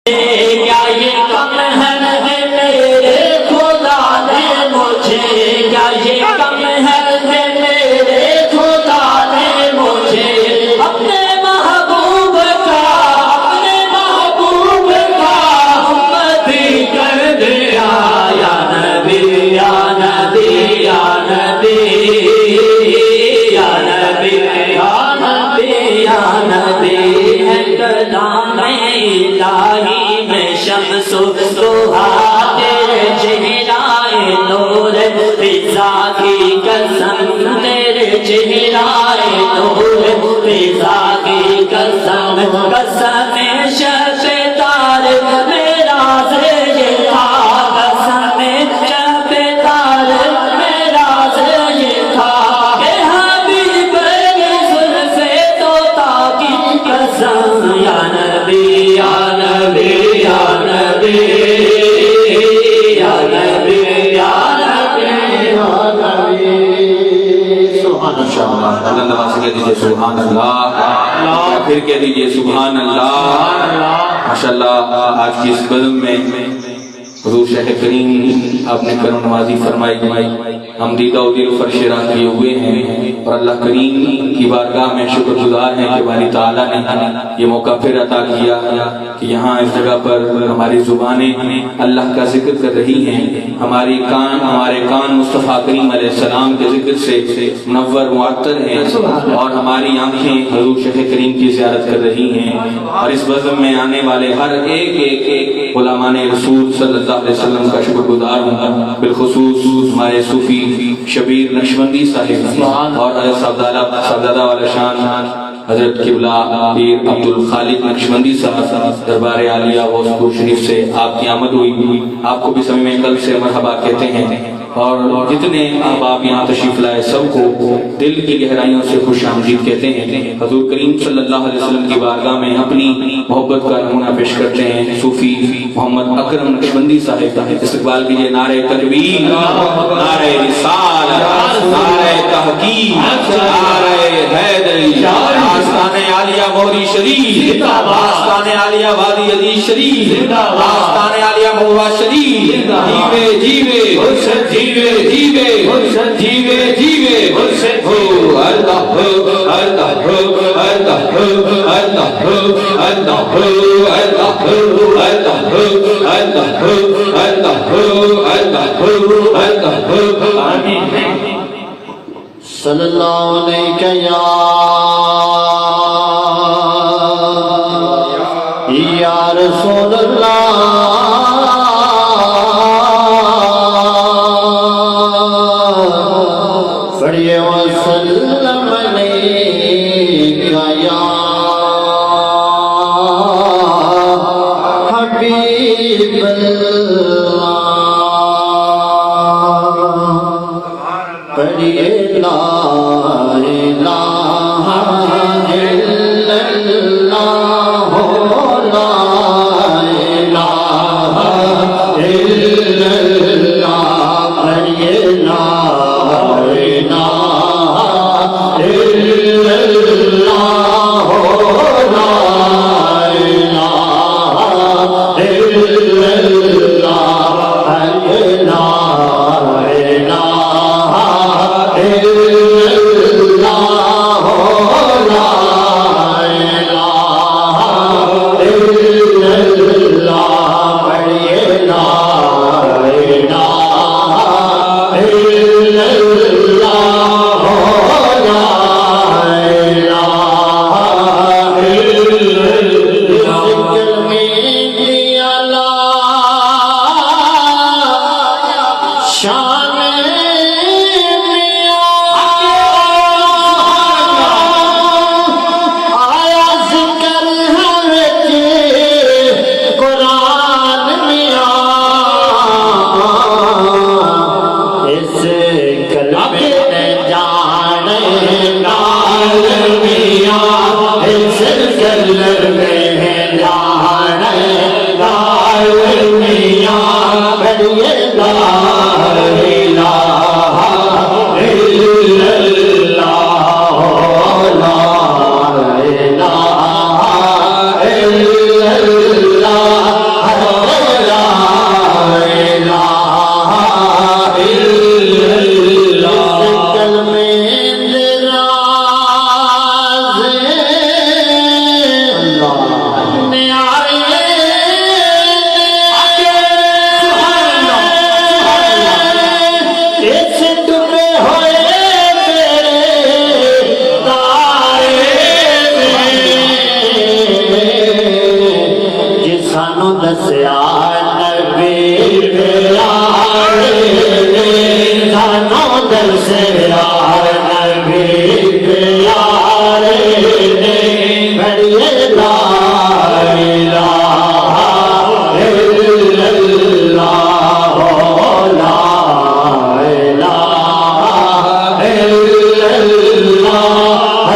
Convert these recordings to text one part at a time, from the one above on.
کیا یہ کم ہے میرے خدا نے مجھے، کیا یہ کم ہے میرے خدا نے مجھے اپنے محبوب کا امتی کر دیا۔ یا نبی یا نبی یا نبی یا نبی یا نبی یا نبی ہے کلام الہی میں شمس و ضحا تیرے چہرائے نور فضا کی قسم، تیرے چہرائے نور فضا کی قسم، قسم شب تار میرا سے یہ تھا، قسم شب تار میرا سے یہ تھا کہ حبیب زلف طوطا کی قسم۔ یا نبی یا نبی یا نبی یا نبی یا نبی یا نبی۔ سبحان اللہ، اللہ نواز سے کہہ دیجئے سبحان اللہ، پھر کہہ دیجئے سبحان اللہ۔ ماشاءاللہ آج کی اس بزم میں حضور شیخ کریم آپ نے کرم نوازی فرمائی، ہم دیدہ و دل فرش راہ کیے ہوئے ہیں اور اللہ کریم کی بارگاہ میں شکر گزار ہیں کہ باری تعالیٰ نے یہ موقع پھر عطا کیا کہ یہاں اس جگہ پر ہماری زبانیں اللہ کا ذکر کر رہی ہیں، ہمارے کان مصطفیٰ کریم علیہ السلام کے ذکر سے منور معطر ہیں اور ہماری آنکھیں حضور شیخ کریم کی زیارت کر رہی ہیں، اور اس بزم میں آنے والے ہر ایک علماء رسول صلی اللہ علیہ وسلم کا شکر گزار ہوں، بالخصوص ہمارے صوفی شبیر نقشبندی صاحب اور صاحبزادہ والا شان حضرت قبلہ پیر عبدالخالق نقشبندی صاحب دربار عالیہ غوث شریف سے آپ کی آمد ہوئی، آپ کو بھی صمیم قلب سے مرحبا کہتے ہیں، اور جتنے احباب یہاں تشریف لائے سب کو دل کی گہرائیوں سے خوش آمدید کہتے ہیں۔ حضور کریم صلی اللہ علیہ وسلم کی بارگاہ میں اپنی محبت کا نمونہ پیش کرتے ہیں صوفی محمد اکرم نقشبندی صاحب، استقبال کیجئے۔ نعرہ تکبیر، نعرہ رسالت، نعرہ تحقیق، نعرہ حیدری، آستان عالیہ موری شریف، آستان عالیہ وادی عزیز شریف، آستان عالیہ موہ شریف، جیوے جیوے جیوے جیوے جیوے جیوے ہو اللہ ہو اللہ ہو اللہ ہو اللہ ہو اللہ ہو اللہ ہو اللہ ہو اللہ ہو اللہ ہو اللہ ہو اللہ ہو آمین۔ صلی اللہ علیہ یا رسول اللہ، پڑھیے وسلم علیکہ یا حبیب اللہ، پڑھیے لا الہ الا اللہ، لا الہ الا اللہ، پڑھیے لا اللہ سانو دسیا نبی پیارے نے سانو دسیا نبی پیارے نے بڑے لا الہ الا اللہ لا الہ الا اللہ لا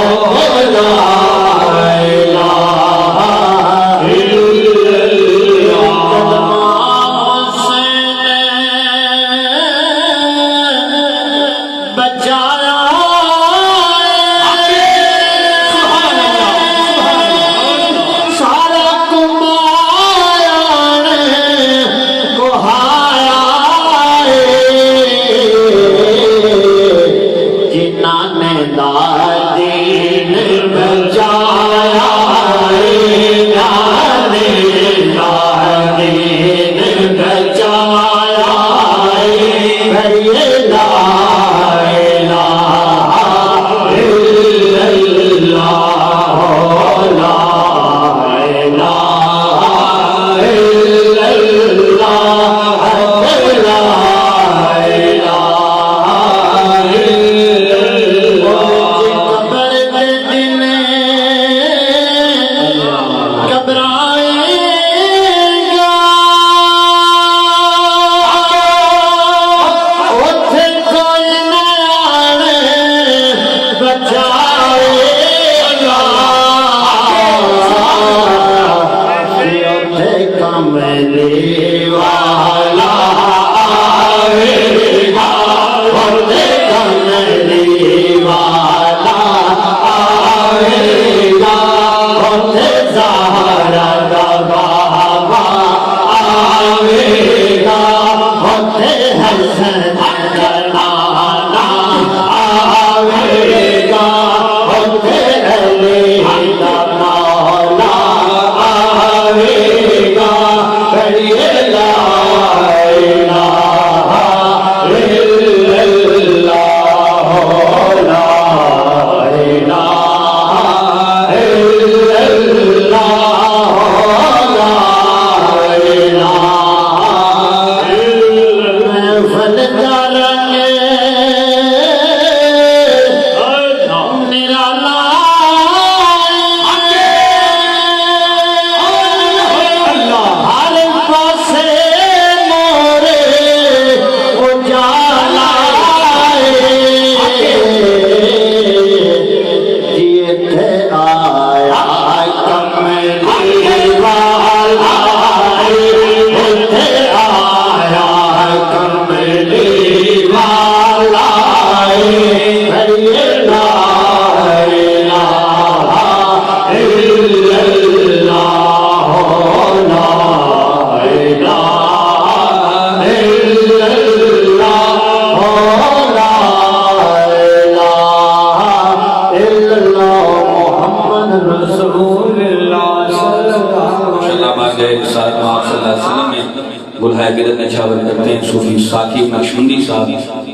صوفی ساقی نقشبندی صاحب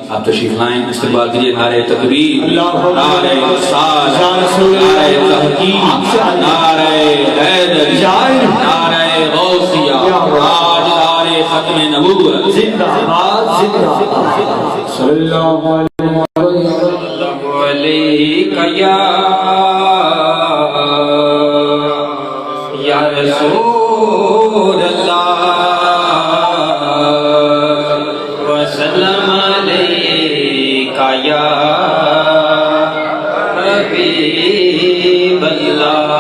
آپ تشریف لائیں استقبال کیجئے نعرہ تکبیر نعرہ رسالت نعرہ تحقیق نعرہ حیدر نعرہ غوثیہ تاجدار ختم نبوت زندہ باد زندہ صلی اللہ علیہ یا رسول اللہ وسلم علیکہ یا حبیب اللہ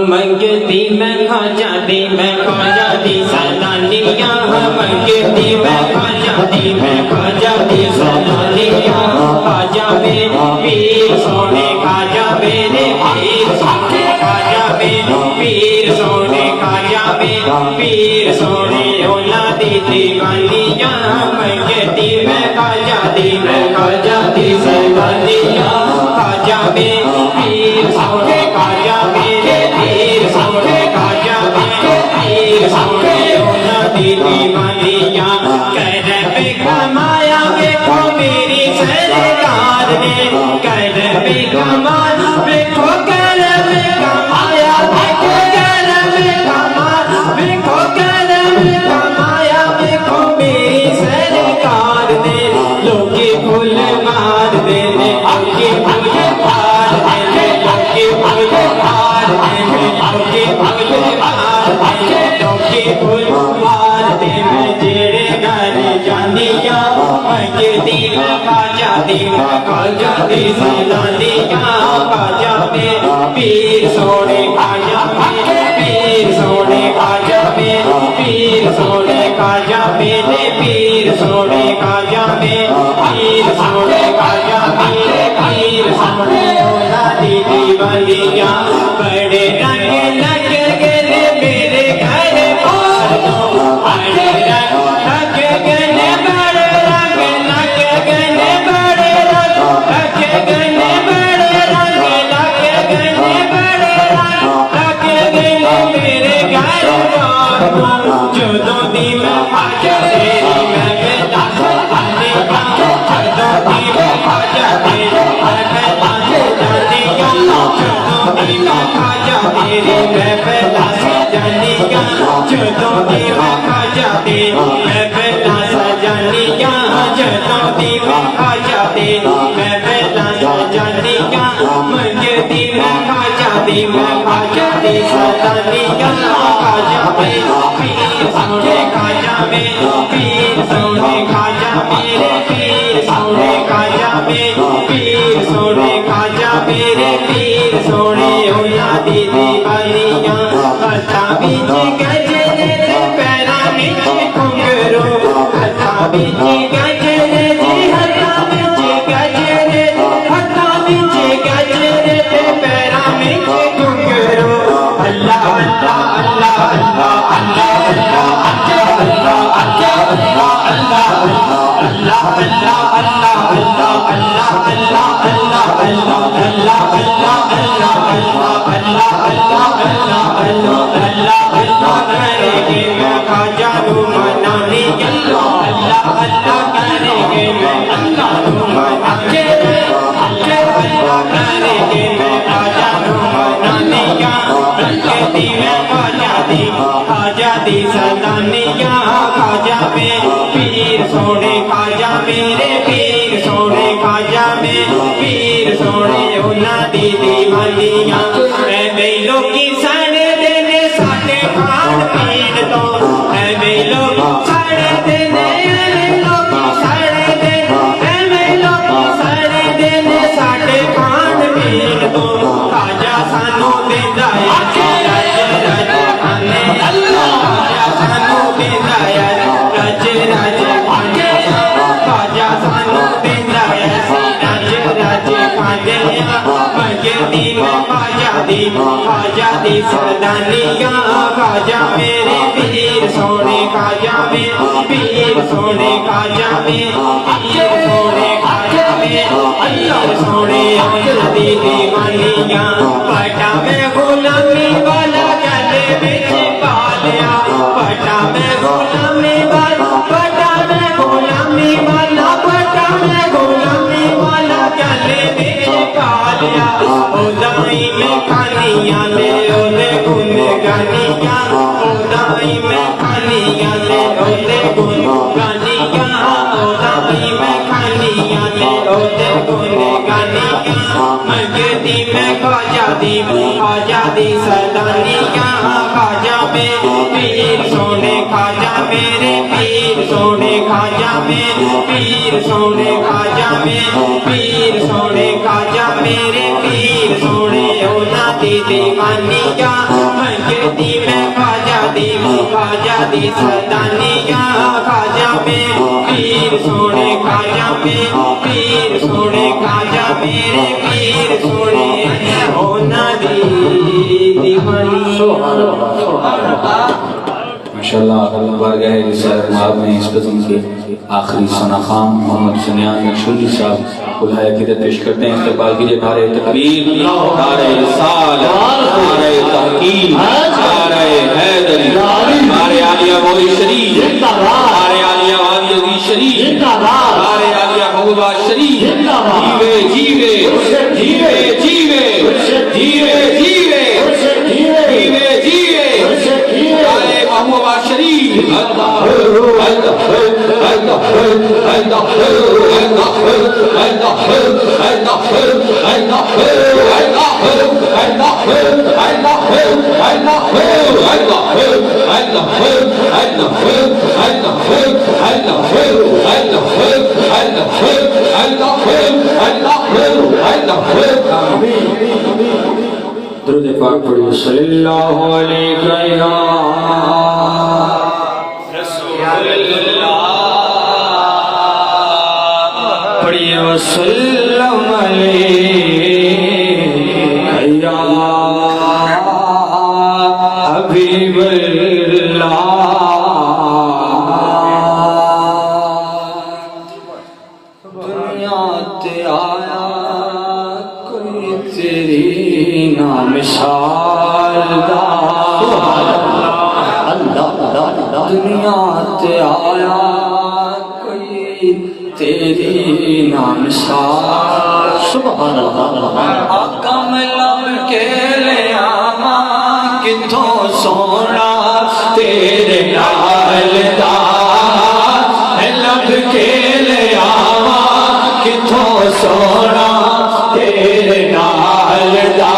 منگتی میں خواجہ دی میں خواجہ دی سلانیاں منگتی میں خواجہ دی میں خواجہ دی سلانیاں خواجہ میرے پیر سونے خواجہ میرے پیر سونے خواجہ میرے پیر سونے خواجہ میرے پیر سونے اولادی دیوانیاں منگتی میں خواجہ دی میں خواجہ دی سلانیاں خواجہ میرے پیر سونے خواجہ میرے پیر سونے خواجہ میرے پیر سونے اولادی دیوانیاں قید پہ کمایا دیکھو میری سرکار نے قید پہ کمایا دیکھو قید پہ کمایا آگے آگے آگے لوکی پھول مارتے میں جیڑے گھر جانیاں مجھے دل خواجہ دی سیلانیاں خواجہ میں پیر سونے خواجہ میں پیر سونے خواجہ میں پیر سونے خواجہ میرے پیر سونے خواجہ میں پیر سونے خواجہ میرے پیر سونے دی دیوانیاں بڑے رنگ لگ گئے میرے گھر پار دو بڑے رنگ لگ گئے بڑے رنگ لگ گئے بڑے رنگ لگ گئے بڑے رنگ لگ گئے بڑے رنگ لگ گئے میرے گھر پار دو جو دو دی میں خواجہ تیری میں بلا آنے کا جو دو دی میں خواجہ تیری میں بلا جانے کا جو دو دی میں خواجہ تیری میں بلا جانے کا جو دو دی میں خواجہ تیری میں بلا جانے کا جو دو دی میں خواجہ تیری میں بلا جانے کا مجھے دی میں خواجہ دی میں خواجہ دی سدانی کا خواجہ پیر سونے خواجہ میں پیر سونے خواجہ میرے پیر سونے خواجہ میں پیر سونے خواجہ میرے پیر سونے ہونا دی دیوانیاں ہتا بیچ گجرے پیرا بیچ گھنگرو ہتا بیچ گجرے ہتا بیچ گجرے ہتا بیچ گجرے پیرا بیچ گھنگرو اللہ اللہ اللہ اللہ اللہ آزادی سدانیاں خواجہ میں پیر سونے خواجہ میرے پیر سونے خواجہ میں پیر سونے ہونا دی دیوانیاں اے میلو کی ساڑے دینے ساڑے کھان پین تو اے میلو ساڑے دینے اے میلو کی ساڑے دینے اے میلو کی ساڑے دینے ساڑے کھان پین تو خواجہ سانو دیندہ ہے آزادی سدانیاں خواجہ میرے پیر سونے خواجہ میں پیر سونے خواجہ میں پیر سونے خواجہ میں پیر سونے آزادی دیوانیاں پٹا میں غلامی والا گلے بچ پالیا پٹا میں غلامی والا پٹا میں غلامی والا پٹا میں غلامی والا گلے بچ پالیا خدائی میں کھانیاں لے اودے گن گانیاں خدائی میں کھانیاں لے اودے گن گانیاں خدائی میں کھانیاں لے اودے گن گانیاں مجدی میں خواجہ دی سدانیاں خواجہ میں پیر سونے خواجہ میرے پیر سونے خواجہ میں پیر سونے خواجہ میں پیر سونے خواجہ میرے پیر سونے ہونا دی دیوانیاں مجدی میں خواجہ دی سدانیاں خواجہ میں پیر سونے خواجہ میں پیر سونے خواجہ میرے پیر سونے ہونا دی دیوانیاں ماشاءاللہ بارگاہ رسالت مآب میں اس قسم کے آخری ثناخوان محمد سنیان نقشبندی صاحب بلائے عقیدت پیش کرتے ہیں. استقبال کیجئے. نعرہ تکبیر، نعرہ رسالت، نعرہ تحقیق، نعرہ حیدری، نعرہ عالیہ مولی شریف، نعرہ عالیہ وادی عزیز شریف، نعرہ عالیہ محبوبہ شریف. جیوے جیوے جیوے جیوے جیوے جیوے جیوے جیوے نعرہ محبوبہ شریف. اللہ اللہ اللہ اللہ اللہ اللہ اللہ درود پاک پڑھیے صلی اللہ علیہ یا رسول اللہ پڑھیے وسلم علیہ یا حبیب اللہ دنیا تے آیا کوئی تیری مثال دا دنیا تے آیا کوئی تیری نا مثال سبحان اللہ آقا میں لب کے لے آواں کتھوں سونا تیرے نال دا لب کے لے آواں کتھوں سونا تیرے نال دا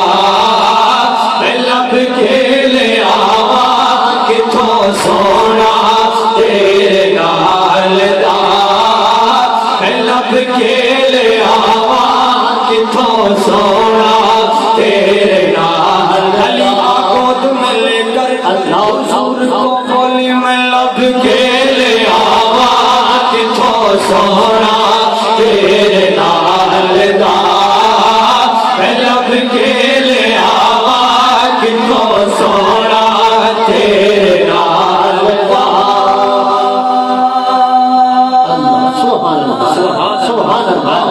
لب کے لے آواں کتھوں سونا تیرے نال دا لب کے لے آواں کتھوں سونا تیرے نال علی گود مل کر اللہ حضور کو بولی میں لب کے لے آواں کتھوں سونا تیرے نال دا لب کے لے آواں کتھوں سونا تیرے نال دا سبحان اللہ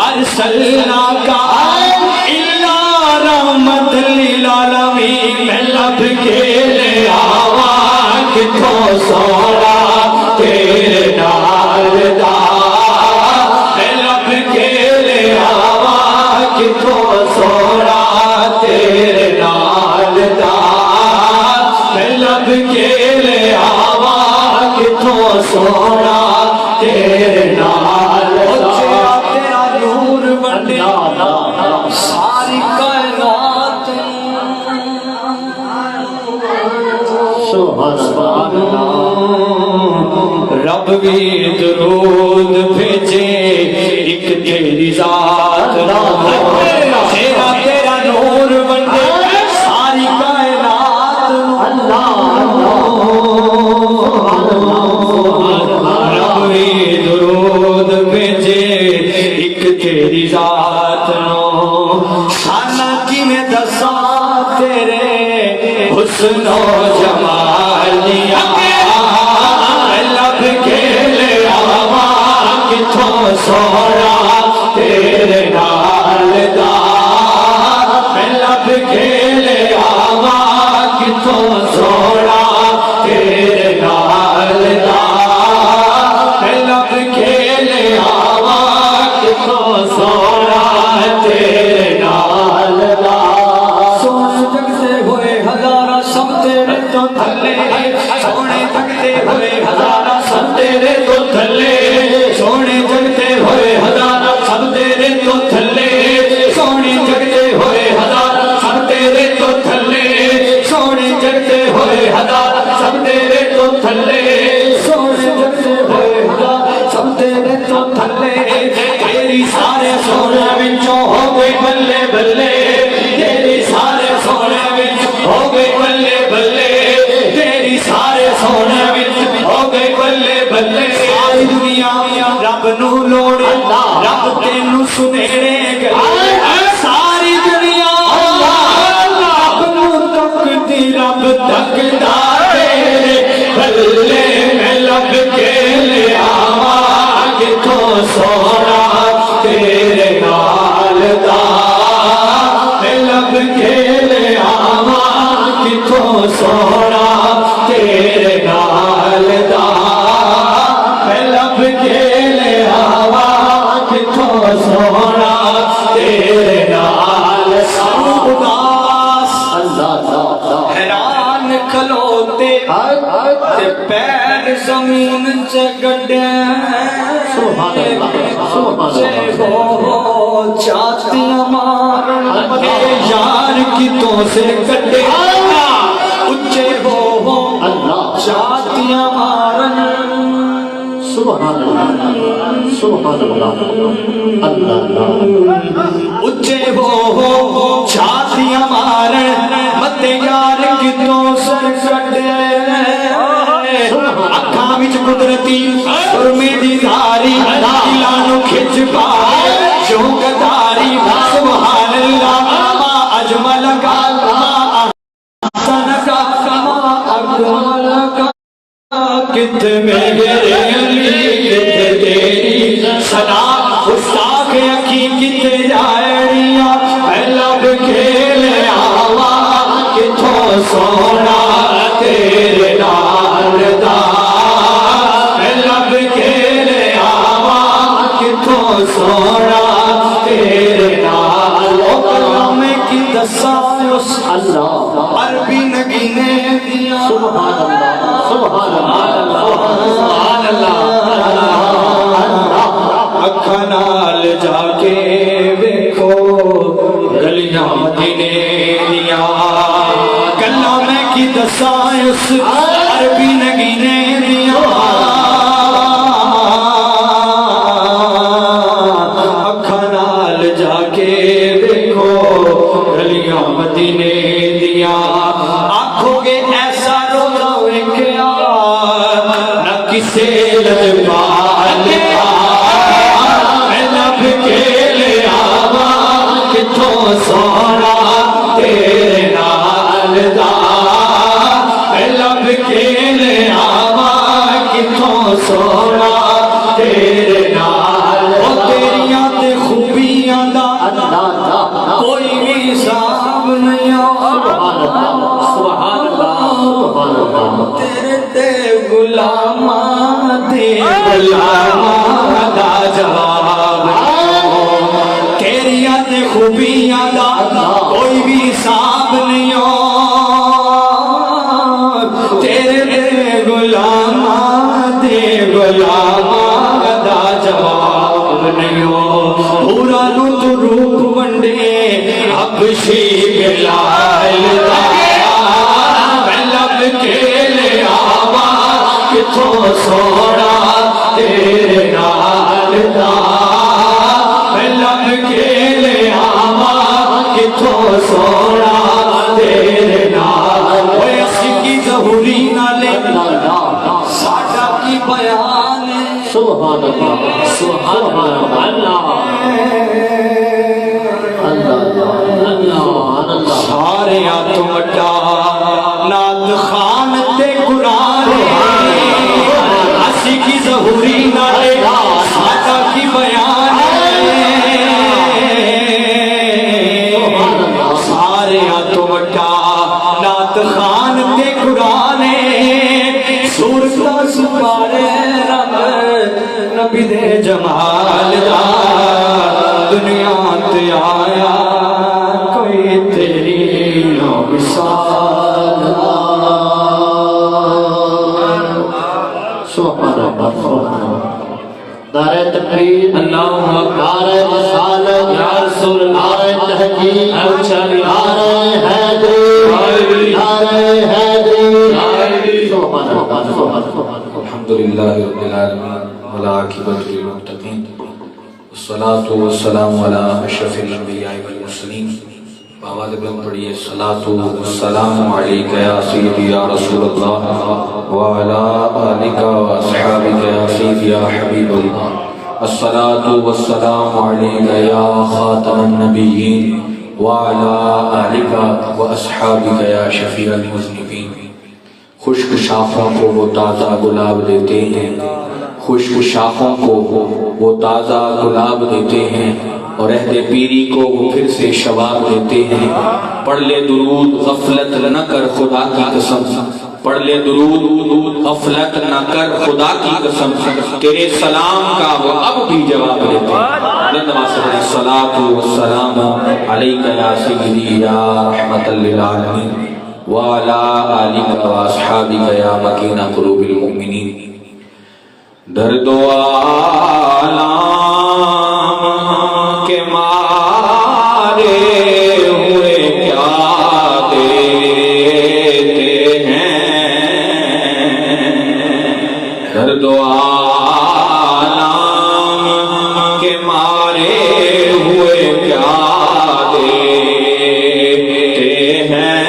ارسلناک الا رحمت للعالمین میں لب کے لے آواں کتھوں سونا تیرے نال دا میں لب کے لے آواں کتھوں سونا تیرے نال دا میں لب کے لے آواں کتھوں سونا تیرے نال دا تیرا نور بندے ساری کائنات سبحان رب بھی درود بھیجے ایک تیری ذات تیرا نور بندے ساری کائنات رب بھی درود بھیجے ایک تیری ذات نو شانہ کی میں دساں تیرے حسن و جمال دیا لب کے لے آواں کتھوں سونا تیرے نال دا میں لب کے لے آواں کتھوں سونا تیرے نال دا میں لب کے لے آواں کتھوں سونا تیرے نال دا سونے جگتے ہوئے ہزارہ سب تیرے تو تھلے سونے جگتے ہوئے ہزارہ سب تیرے تو تھلے سونے جگتے ہوئے ہزارہ سب تیرے تو تھلے سونے جگتے ہوئے ہزارہ سب تیرے تو تھلے سونے جگتے ہوئے ہزارہ سب تیرے تو تھلے سونے جگتے ہوئے ہزارہ سب تیرے تو تھلے تیری سارے سونے وچوں ہو گئی بلے بلے تیری سارے سونے وچ ہو گئی بلے بلے تیری سارے سونے وچ ہو گئی بلے بلے ساری دنیا رب نو لوڑے رب تینوں سنیرے گئے ساری دنیا رب نو تکدی رب تکدا تیرے بلے میں لب کے لے آواں کتھوں سونا تیرے نال دا میں لب کے لے آواں کتھوں سونا تیرے نال دا میں لب کے لے آواں کتھوں سونا تیرے نال سب اداس حیران کھلوتے تے پیر زمین چ گڈے چاہتی مارن کے یار کی تو سے کٹے اچے ہو چھاتیاں مارن سبحان اللہ سبحان اللہ اللہ اچے ہو چھاتیاں مارن مت یار کتوں سر کٹے اکھاں وچ قدرتی سرمے دی دھاری دلانو کھچ پائے جو گداری سبحان اللہ ما اجمل کا ما احسن کا ما اکمل کا کت میرے علی کت تیری صدا استاق اکھی کت جائڑیاں اے لب کھیلے آوا کتھوں سونا تیرے نال دا اے لب کھیلے آوا کتھوں سونا تیرے نال او کلام کی دسائس اللہ عربی نگینے دیا سبحان اللہ سبحان اللہ سبحان اللہ اکھاں نال جا کے ویکھو گلیاں مدینے دیاں گلاں میں کی دساں اس عربی نگینے دیاں اکھاں نال جا کے ویکھو گلیاں مدینے دیاں آکھو گے ایسا روزہ ویکھیا نہ کسے لجپال کا میں لب کے لے آوا کتھوں سونا تیرے نال دا میں لب کے لے آوا کتھوں سونا تیرے نال او تیریاں تے خوبیاں دا کوئی بھی حساب نہیں سبحان اللہ تیرے تے غلاماں دے غلاماں دا جواب تیریاں تے خوبیاں دا کوئی بھی حساب نہیں تیرے تے غلاماں دے غلاماں دا جواب نہیں پورا نو تو روپ ونڈے حبشی بلال دا میں لب کے لے آوا کتھوں سونا تیرے نال دا میں لب کے لے آوا کتھوں سونا تیرے نال اوے اسی کی ظہوری نالے ساڈا کی بیان سبحان اللہ سبحان اللہ سارے تو وڈا نات خان تے قرآن اسی کی ظہوری نالے ساڈا کی بیان سارے تو وڈا نات خان تے قرآن سورتا سپارے رب نبی دے جمال دا دنیا تے آیا کوئی تیری نو مثال سبحان اللہ نعرہ تکبیر اللہ نعرہ رسالت یا رسول اللہ نعرہ تحقیق اچھا نعرہ حیدری نعرہ حیدری سبحان اللہ سبحان اللہ الحمدللہ رب العالمین والعاقبۃ للمتقین والصلاة والسلام علی اشرف الانبیاء والمرسلین آواز بلند پڑھیے الصلاة والسلام علیک یا سیدی یا رسول اللہ وعلی آلک واصحابک یا سیدی یا حبیب اللہ الصلاة والسلام علیک یا خاتم النبیین وعلی آلک واصحابک یا شفیع المذنبین خشک شاخوں کو وہ تازہ گلاب دیتے ہیں خشک شاخوں کو وہ تازہ گلاب دیتے ہیں اور عہد پیری کو وہ پھر سے شباب دیتے ہیں پڑھ لے درود غفلت نہ کر خدا کی قسم پڑھ لے درود غفلت نہ کر خدا کی قسم تیرے سلام کا وہ اب بھی جواب دیتے ہیں الصلاۃ والسلام علیک یا سیدی یا رحمت للعالمین وعلی آلک واصحابک یا مکین قلوب المؤمنین درد و آلام کے مارے ہوئے کیا ہر دو عالم کے مارے ہوئے پیادے ہیں،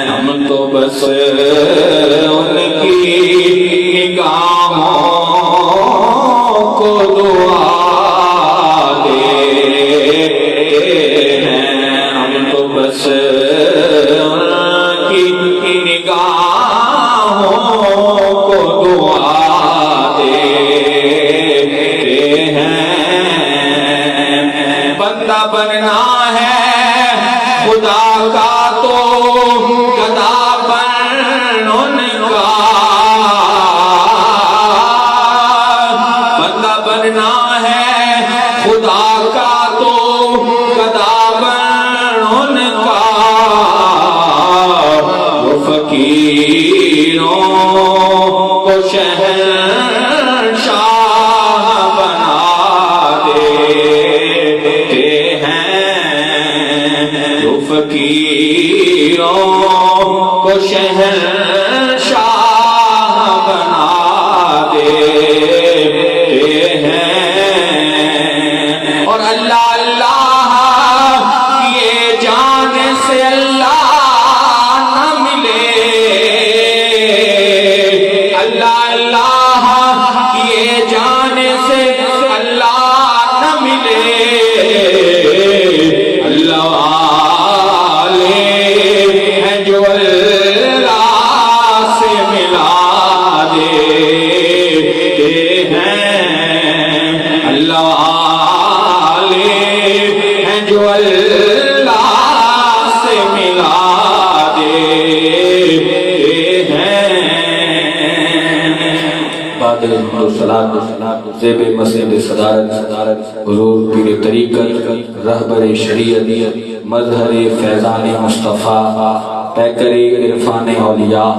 ہم تو بس ان کی نگاہوں کو دعا دیتے ہیں، ہم تو بس ان کی نگاہوں کو دعا دیتے ہیں۔ بندہ بننا ہے خدا کا تو گدا بن ان کا، بندہ بننا ہے خدا کا تو گدا بن ان کا، وہ فقیروں کو شہنشاہ بنا دیتے ہیں، جو فقیروں کو شہنشاہ بنا دیتے ہیں۔ اور اللہ اللہ یہ جان سے اللہ نہ ملے، اللہ اللہ یہ جان سے اللہ نہ ملے، اللہ والے ہیں جو اللہ سے ملا دیتے ہیں، اللہ والے ہیں جو اللہ سے ملا دیتے ہیں۔ بعد الصلاۃ زیب مسجد صدارت حضور پیر طریقت رہبر شریعت مظہر فیضان مصطفیٰ پیکر عرفان اولیاء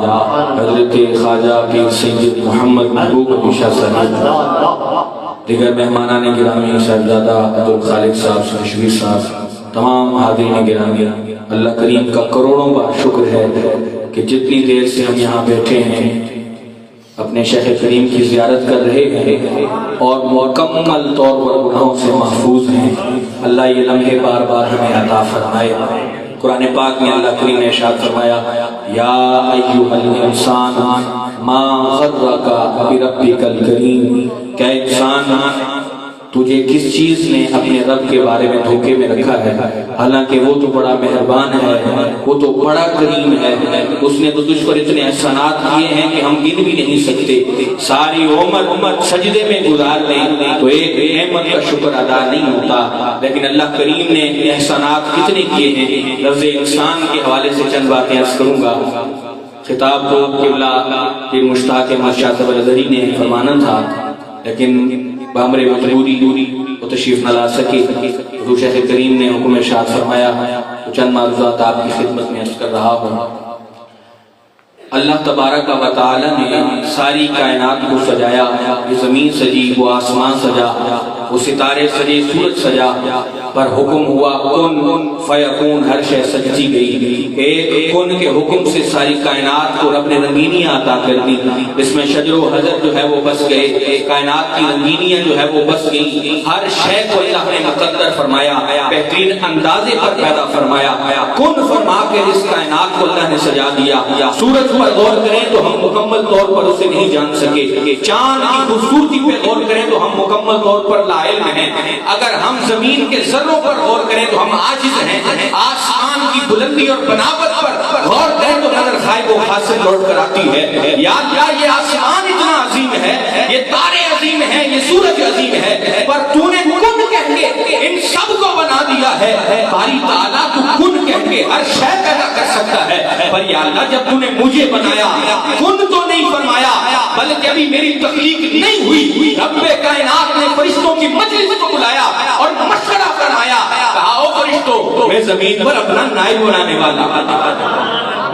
حضرت خواجہ پیر سید محمد محبوب عشاء صاحب، دیگر مہمانان گرامی صاحبزادہ عبدالخالق صاحب ششویر صاحب، تمام حاضرین گرامی، اللہ کریم کا کروڑوں بار شکر ہے کہ جتنی دیر سے ہم یہاں بیٹھے ہیں اپنے شیخ کریم کی زیارت کر رہے ہیں اور مکمل طور پر گناہوں سے محفوظ ہیں۔ اللہ یہ لمحے بار بار ہمیں عطا فرمائے۔ قرآن پاک میں اللہ کریم نے ارشاد فرمایا، یا ایھا الانسان ما غرک بربک الکریم، کہ انسان تجھے کس چیز نے اپنے رب کے بارے میں دھوکے میں رکھا ہے، حالانکہ وہ تو بڑا مہربان ہے، وہ تو بڑا کریم ہے، اس نے تو تجھ پر اتنے احسانات کیے ہیں کہ ہم گن بھی نہیں سکتے، ساری عمر سجدے میں گزار لیں تو ایک نعمت کا شکر ادا نہیں ہوتا، لیکن اللہ کریم نے احسانات کتنے کیے ہیں۔ لفظ انسان کے حوالے سے چند باتیں عرض کروں گا۔ خطاب تو قبلہ پیر مشتاق احمد شاہ صاحب الازہری نے فرمانا تھا، لیکن بامر مجبوری وہ تشریف نہ لا سکے۔ حضور شیخ کریم نے حکم ارشاد فرمایا تو چند معروضات آپ کی خدمت میں عرض کر رہا ہوں۔ اللہ تبارک و تعالی نے ساری کائنات کو سجایا، یہ زمین سجی، وہ آسمان سجا، وہ ستارے سجے، سورج سجا، پر حکم ہوا کن فیکون، ہر شے سجتی گئی۔ ایک کن کے حکم سے ساری کائنات کو رب نے رنگینیاں عطا کر دی، اس میں شجر و حجر جو ہے وہ بس گئے، کائنات کی رنگینیاں جو ہے وہ بس گئی، ہر شے کو اللہ نے مقدر فرمایا، بہترین اندازے پر پیدا فرمایا، کن فرما کے اس کائنات کو اللہ نے سجا دیا۔ سورج پر غور کریں تو ہم مکمل طور پر اسے نہیں جان سکے، چاند کی خوبصورتی پہ غور کریں تو ہم مکمل طور پر لا علم ہیں، اگر ہم زمین کے ذروں پر غور کریں تو ہم عاجز ہیں، آسمان کی بلندی اور بناوٹ پر غور کریں تو نظر خائب و خاصر لوٹ کر آتی ہے۔ یا اللہ یہ آسمان اتنا عظیم ہے، یہ تارے عظیم ہیں، یہ سورج عظیم ہے، پر تو نے کن کہہ کے ان سب کو بنا دیا ہے۔ باری تعالیٰ تو کن کہہ کے ہر شے پیدا کر سکتا ہے، پر یا اللہ جب تو نے مجھے بنایا کن تو نہیں فرمایا، بلکہ ابھی میری تخلیق نہیں ہوئی، رب کائنات نے فرشتوں کی مجلس کو بلایا اور مشورہ فرمایا، کہا او فرشتوں میں زمین پر اپنا نائب بنانے والا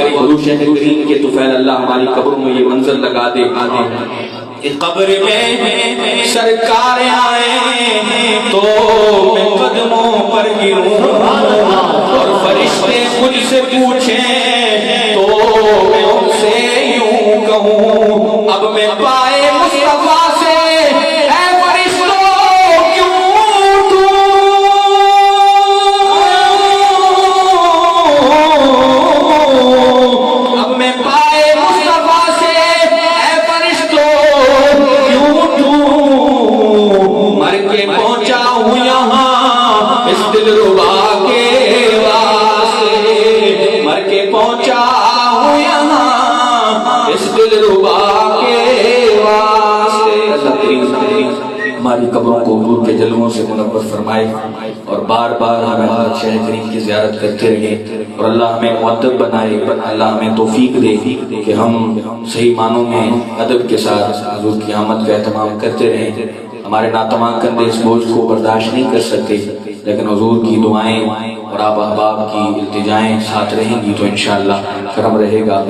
حضور شیخ کریم کے طفیل اللہ ہماری قبروں میں یہ منظر لگا دے قبر میں سرکار آئے تو میں قدموں پر گروں اور فرشتے مجھ سے پوچھیں تو میں ان سے یوں کہوں اب میں پائے مصطفیٰ سے اے فرشتوں کیوں دوں اب میں پائے مصطفیٰ سے اے فرشتوں کیوں دوں مر کے پہنچا ہوں یہاں اس دلربا کے واسطے مر کے پہنچا ہوں یہاں اس دلربا کے واسطے اللہ کریم ہماری قبروں کو حضور کے جلووں سے منور فرمائے اور بار بار ہمیں حضرت شیخ کریم کی زیارت کرتے رہے اور اللہ ہمیں مؤدب بنائے اللہ ہمیں توفیق دے کہ ہم صحیح معنوں میں ادب کے ساتھ حضور کی آمد کا اہتمام کرتے رہیں ہمارے ناتمام کندھے اس بوجھ کو برداشت نہیں کر سکتے لیکن حضور کی دعائیں اور آپ احباب کی التجائیں ساتھ رہیں گی تو انشاءاللہ کرم رہے گا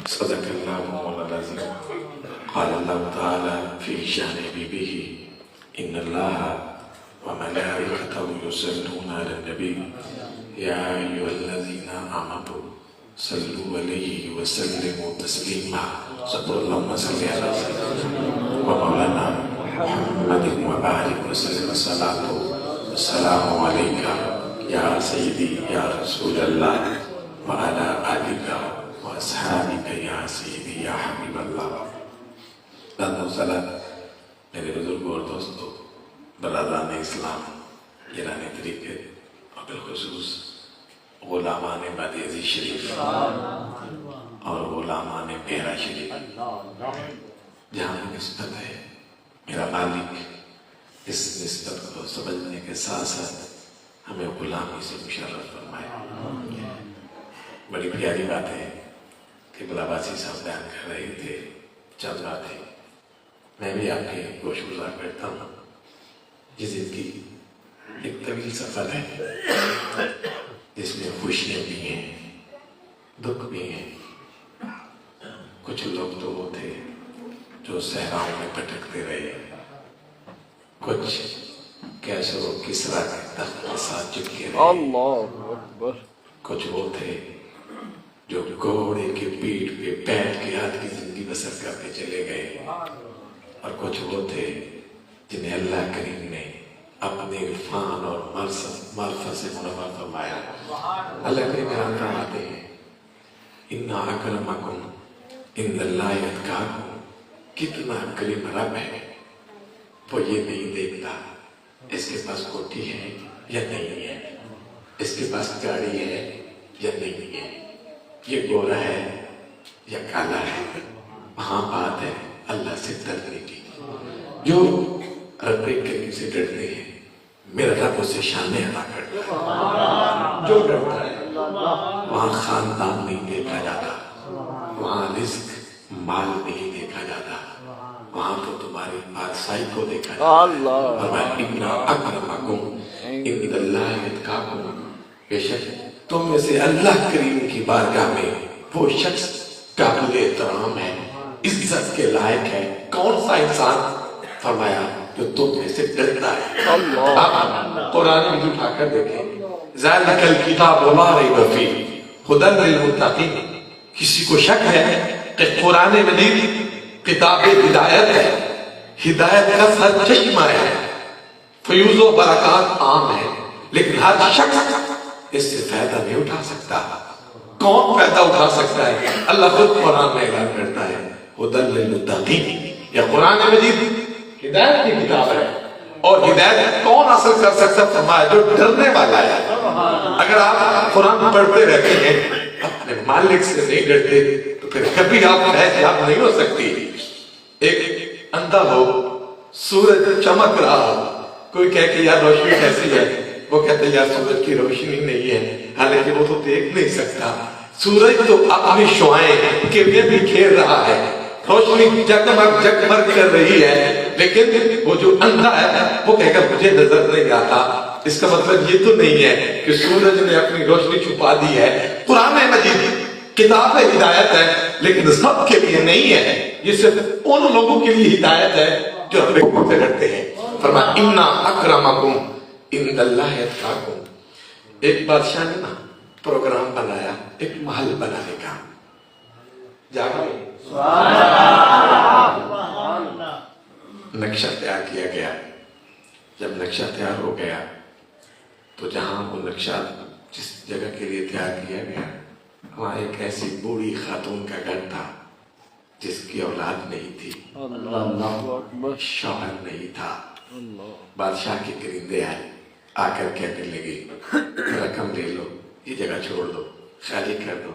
صدق اللہ مولانا العظیم قال اللہ تعالی فی شان حبیبہ ان اللہ وملائکتہ یصلون علی النبی یا ایھا الذین آمنوا صلوا علیہ وسلموا تسلیما صلی اللہ صلی علی سیدنا ومولانا محمد وبارک وسلم الصلاۃ والسلام علیکہ یا سیدی یا رسول اللہ وعلی آلک واصحابک یا سیدی یا حبیب اللہ میرے بزرگوں اور دوستوں برادران اسلام ایران طریقے اور بالخصوص غلامان بادیزی شریف اور غلامان پیرا شریف جہاں نسبت ہے میرا مالک اس نسبت کو سمجھنے کے ساتھ ساتھ ہمیں غلامی سے مشرف فرمائے بڑی پیاری بات ہے کہ بلاباسی صاحب بیان کر رہے تھے چند باتیں میں بھی آپ کے گوش گزار کرتا ہوں یہ زندگی ایک طویل سفر ہے جس میں خوشیاں بھی ہیں دکھ بھی ہیں کچھ لوگ تو وہ تھے جو صحراؤں میں بھٹکتے رہے کچھ کیسے وہ کسرا کے تخت کے ساتھ چپکے رہے کچھ وہ تھے جو گھوڑے کے پیٹھ پہ بیٹھ کے ہاتھ کی زندگی بسر کرتے چلے گئے اور کچھ وہ تھے جنہیں اللہ کریم نے اپنے عرفان اور معرفت سے منور فرمایا اللہ کریم بیان فرماتے ہیں ان اکرمکم عند اللہ اتقاکم کتنا کریم رب ہے وہ یہ نہیں دیکھتا اس کے پاس کوٹھی ہے یا نہیں ہے اس کے پاس گاڑی ہے یا نہیں ہے یہ گورا ہے یا کالا ہے وہاں بات ہے اللہ سے ڈرنے کی جو رب کریم سے ڈرتے ہیں میرا رب اسے شانیں ادا کرتا ہے جو ڈرتا ہے وہاں خاندان نہیں دیکھا جاتا وہاں رزق مال نہیں دیکھا جاتا وہاں تو تمہاری بادشاہی کو دیکھا جاتا ہے۔ فرمایا اِنَّ أَكْرَمَكُمْ عِندَ اللَّهِ أَتْقَاكُمْ، بے شک تم میں سے اللہ کریم کی بارگاہ میں وہ شخص قابل احترام ہے، عزت کے لائق ہے۔ کون سا انسان؟ فرمایا جو تم میں سے ڈرتا ہے۔ آپ قرآن میں اٹھا کر دیکھیں، ذَلِكَ الْكِتَابُ لَا رَيْبَ فِيهِ هُدًى لِّلْمُتَّقِينَ۔ کسی کو شک ہے کہ قرآن مجید کتاب ہدایت ہے، ہدایت کا سر چشمہ ہے، فیوز و برکات عام ہے، لیکن ہر شخص اس سے فائدہ نہیں اٹھا سکتا۔ کون فائدہ اٹھا سکتا ہے؟ اللہ خود قرآن میں اعلان کرتا ہے ہدی للمتقین۔ یہ قرآن مجید ہدایت کی کتاب ہے، اور ہدایت کون حاصل کر سکتا؟ فرمایا جو ڈرنے والا ہے۔ اگر آپ قرآن پڑھتے رہتے ہیں اپنے مالک سے نہیں ڈرتے تو پھر کبھی آپ فیض یاب نہیں ہو سکتی۔ ایک اندھا ہو، سورج چمک رہا ہو، کوئی کہے کہ یار روشنی کیسی ہے، وہ کہتے ہیں یار سورج کی روشنی نہیں ہے، حالانکہ وہ تو دیکھ نہیں سکتا۔ سورج تو اپنی شعائیں کرنیں بھی کھیر رہا ہے، روشنی جگمگ جگمگ کر رہی ہے، لیکن وہ جو اندھا ہے وہ کہے گا مجھے نظر نہیں آتا۔ اس کا مطلب یہ تو نہیں ہے کہ سورج نے اپنی روشنی چھپا دی ہے۔ قرآن مجید کتاب ہدایت ہے، لیکن سب کے لیے نہیں ہے، یہ صرف ان لوگوں کے لیے ہدایت ہے جو رب کریم سے ڈرتے ہیں۔ فرمایا اِنَّ أَكْرَمَكُمْ عِندَ اللَّهِ أَتْقَاكُمْ۔ ایک بادشاہ نے نا پروگرام بنایا ایک محل بنانے کا، جاگا نقشہ تیار کیا گیا۔ جب نقشہ تیار ہو گیا تو جہاں وہ نقشہ جس جگہ کے لیے تیار کیا گیا وہاں ایک ایسی بوڑھی خاتون کا گھر تھا جس کی اولاد نہیں تھی، شوہر نہیں تھا۔ بادشاہ کے کرندے آئے، آ کر کہنے لگے رقم لے لو، یہ جگہ چھوڑ دو، خالی کر دو۔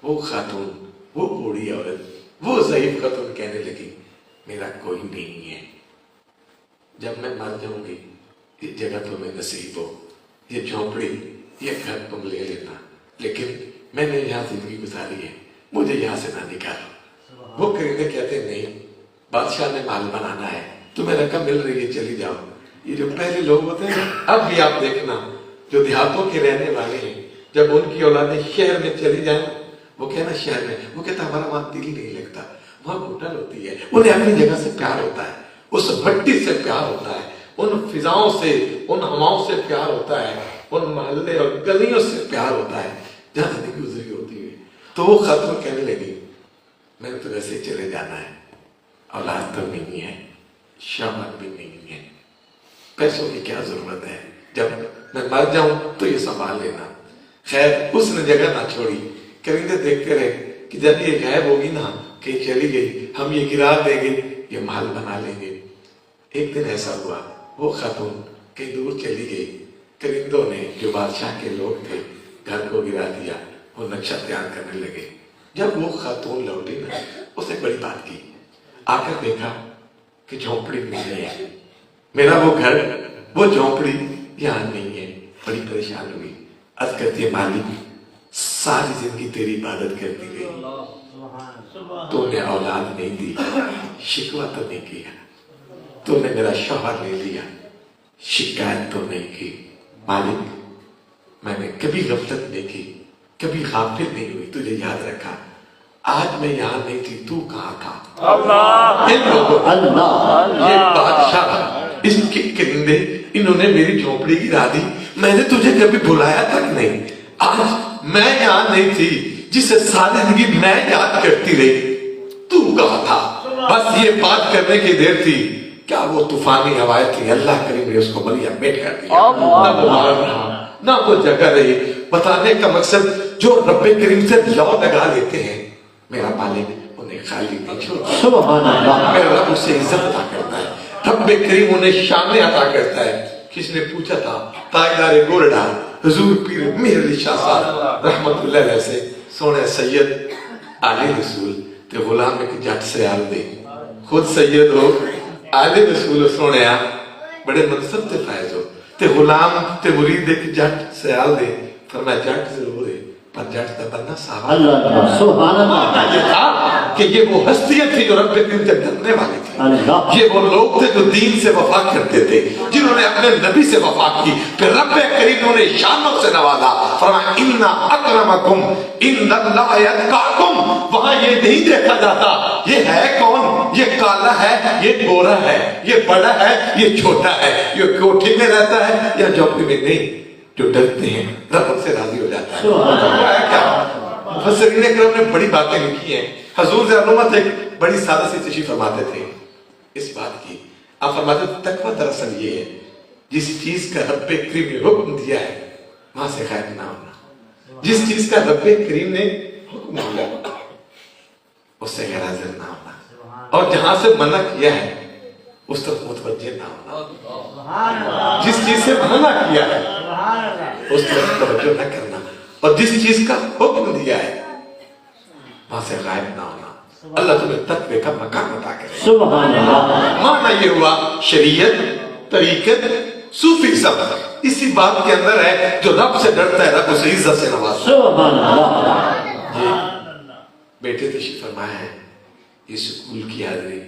وہ خاتون، وہ بوڑھی عورت، وہ ضعیف خاتون کہنے لگی میرا کوئی نہیں ہے، جب میں مر جاؤں گی یہ جگہ تمہیں نصیب ہو، یہ جھونپڑی یہ گھر تم لے لینا، لیکن میں نے یہاں زندگی گزاری ہے، مجھے یہاں سے نہ نکالو۔ وہ کرندے کہتے نہیں، بادشاہ نے مال بنانا ہے، تمہیں رقم مل رہی ہے، چلی جاؤ۔ یہ جو پہلے لوگ ہوتے ہیں اب بھی آپ دیکھنا جو دیہاتوں کے رہنے والے ہیں، جب ان کی اولادیں شہر میں چلی جائیں وہ کہنا شہر میں، وہ کہتا ہمارا وہاں دل ہی نہیں لگتا، وہاں ہوٹل ہوتی ہے، انہیں اپنی جگہ سے پیار ہوتا ہے، اس مٹی سے پیار ہوتا ہے، ان فضاؤں سے، ان ہواؤں سے پیار ہوتا ہے، ان محلے اور گلیوں سے پیار ہوتا ہے جہاں زندگی گزری ہوتی ہے۔ تو وہ خاتون کہنے لگی میں نے تو ویسے ہی چلے جانا ہے، اولاد تو نہیں ہے، شوہر بھی نہیں ہے، پیسوں کی کیا ضرورت ہے، جب میں مر جاؤں تو یہ سنبھال لینا۔ خیر اس نے جگہ نہ چھوڑی، کرندے دیکھتے رہے کہ جب یہ غائب ہوگی نا، کہیں چلی گئی، ہم یہ گرا دیں گے، یہ محل بنا لیں گے۔ ایک دن ایسا ہوا وہ خاتون کہیں دور چلی گئی، کرندوں نے جو بادشاہ کے لوگ تھے گھر کو گرا دیا، وہ نقشہ تیار کرنے لگے۔ جب وہ خاتون لوٹی نا اس نے بڑی بات کی، آ کر دیکھا کہ جھونپڑی نہیں ہے، میرا وہ گھر وہ جھونپڑی یہاں نہیں ہے، بڑی پریشان ہوئی، عرض کرتی ہے مالک ساری زندگی تیری عبادت کرتی گئی، تو نے اولاد نہیں دی، شکوہ تو نہیں کیا، تو نے میرا شوہر نہیں دیا، شکایت تو نہیں کی، مالک میں نے کبھی غفلت نہیں کی، کبھی غافل نہیں ہوئی، تجھے یاد رکھا، آج میں یہاں نہیں تھی تو کہاں تھا؟ ان لوگوں یہ بادشاہ، اس کے کرندے، انہوں نے میری جھونپڑی گرا دی، میں نے تجھے کبھی بلایا تک نہیں، آج میں یہاں نہیں تھی، جسے ساری زندگی میں یاد کرتی رہی، تو کہاں تھا؟ بس یہ بات کرنے کی دیر تھی، کیا وہ طوفانی ہوائیں تھی، اللہ کریم نے اس کو بلیا بیٹھ کر دیا، نہ وہ مار رہا نہ وہ جگہ رہی۔ بتانے کا مقصد جو رب کریم سے لو لگا لیتے ہیں میرا مالک انہیں خالی نہیں چھوڑتا، سبحان اللہ، میرا رب اسے عزت عطا کرتا ہے، رب کریم انہیں شان عطا کرتا ہے۔ کس نے پوچھا تھا تاجدار گورڈا حضور پیر مہر علی شاہ صاحب رحمت اللہ علیہ سے، سونے سید آل رسول تے غلام ایک جٹ سے آل دے، خود سید ہو آل رسول سونے بڑے منصب تے فائز ہو، تے غلام تے مرید ایک جٹ سے آل دے، فرمایا جٹ ضرور ہے پر جٹ دا بننا صاحب اللہ سبحان اللہ یہ تھا کہ یہ وہ ہستیاں تھی جو رب کریم سے ڈرنے والی تھی، یہ وہ لوگ تھے جو دین سے وفا کرتے تھے، جنہوں نے اپنے نبی سے وفا کی، پھر رب کریم نے شانوں سے نوازا، فرمایا ان اکرمکم عند اللہ اتقاکم۔ وہاں یہ نہیں دیکھا جاتا یہ ہے کون، یہ کالا ہے، یہ گورا ہے، یہ بڑا ہے، یہ چھوٹا ہے، یہ کوٹھی میں رہتا ہے یا جھونپڑی میں، نہیں، جو ڈرتے ہیں رب ان سے راضی ہو جاتا ہے۔ کیا مفسرین اکرام نے بڑی باتیں لکھی ہیں۔ حضور سے علومت ایک بڑی سادہ سی تشریح فرماتے تھے اس بات کی، آپ فرماتے تھے تقویٰ دراصل یہ ہے جس چیز کا رب کریم نے حکم دیا ہے وہاں سے غائب نہ ہونا، جس چیز کا رب کریم نے حکم دیا اس سے غیر حاضر نہ ہونا، اور جہاں سے منع کیا ہے اس طرف متوجہ نہ ہونا، جس چیز سے منع کیا ہے اس طرف توجہ نہ کرنا، اور جس چیز کا حکم دیا ہے وہاں سے غائب نہ ہونا۔ اللہ تمہیں تقوی کا مقام عطا کرے۔ سبحان اللہ۔ معنی یہ ہوا شریعت، طریقت، صوفی سب اسی بات کے اندر ہے، جو رب سے ڈرتا ہے رب اسے عزت سے نوازتا ہے۔ سبحان اللہ۔ بیٹے تشریف فرمایا ہے، یہ سکول کی حاضری،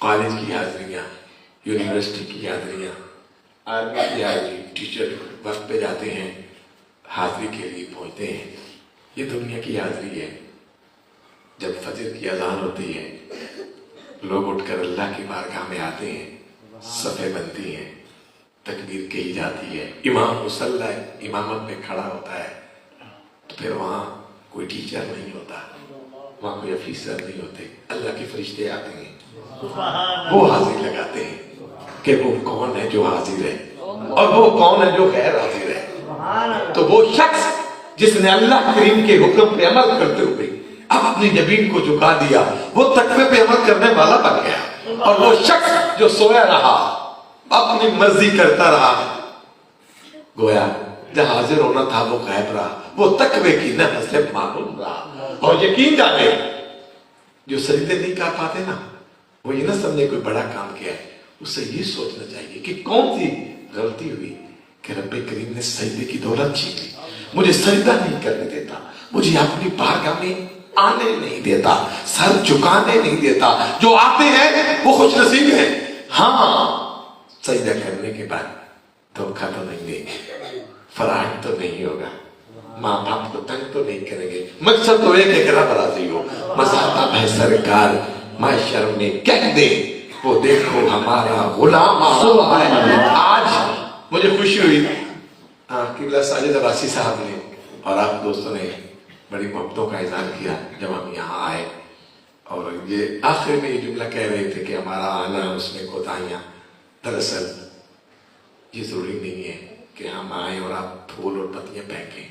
کالج کی حاضریاں، یونیورسٹی کی حاضریاں، آرمی کی حاضری، ٹیچر وقت پہ جاتے ہیں، حاضری کے لیے پہنچتے ہیں، یہ دنیا کی حاضری ہے۔ جب فجر کی اذان ہوتی ہے لوگ اٹھ کر اللہ کی بارگاہ میں آتے ہیں، صفیں بنتی ہیں، تکبیر کہی جاتی ہے، امام مصلی امامت میں کھڑا ہوتا ہے، تو پھر وہاں کوئی ٹیچر نہیں ہوتا، وہاں کوئی افیسر نہیں ہوتے، اللہ کے فرشتے آتے ہیں، وہ حاضری لگاتے ہیں کہ وہ کون ہے جو حاضر ہے اور وہ کون ہے جو غیر حاضر ہے۔ تو وہ شخص جس نے اللہ کریم کے حکم پہ عمل کرتے ہوئے اب اپنی جبین کو جھکا دیا، وہ تقوی پہ عمل کرنے والا بن گیا، اور وہ شخص جو سویا رہا اپنی مرضی کرتا رہا، گویا جہاں حاضر ہونا تھا وہ غائب رہا، وہ تقوی کی نعمت سے معلوم رہا۔ اور یقین جانے جو سجدے نہیں کر پاتے نا، وہ یہ نہ سمجھے کوئی بڑا کام کیا ہے، اسے یہ سوچنا چاہیے کہ کون سی غلطی ہوئی کہ رب کریم نے سجدے کی دولت چھین لی، مجھے سجدہ نہیں کرنے دیتا، مجھے اپنی بارگاہ میں آنے نہیں دیتا، سر جھکانے نہیں دیتا۔ جو آتے ہیں وہ خوش نصیب ہیں، ہاں سجدہ کرنے کے بعد دھوکہ تو نہیں دیں گے، فراغ تو نہیں ہوگا، ماں باپ کو تنگ تو نہیں کریں گے، مقصد تو ایک ایک رب راضی ہو، مذاقب ہے سرکار معاشر میں کہہ دے وہ دیکھو ہمارا غلام آیا ہے۔ آج مجھے خوشی ہوئی قبلہ ساجد عباسی صاحب نے اور آپ دوستوں نے بڑی محبتوں کا اظہار کیا جب ہم یہاں آئے، اور یہ آخر میں یہ جملہ کہہ رہے تھے کہ ہمارا آنا اس میں کوتاہیاں، دراصل یہ ضروری نہیں ہے کہ ہم آئیں اور آپ پھول اور پتیاں پھینکیں،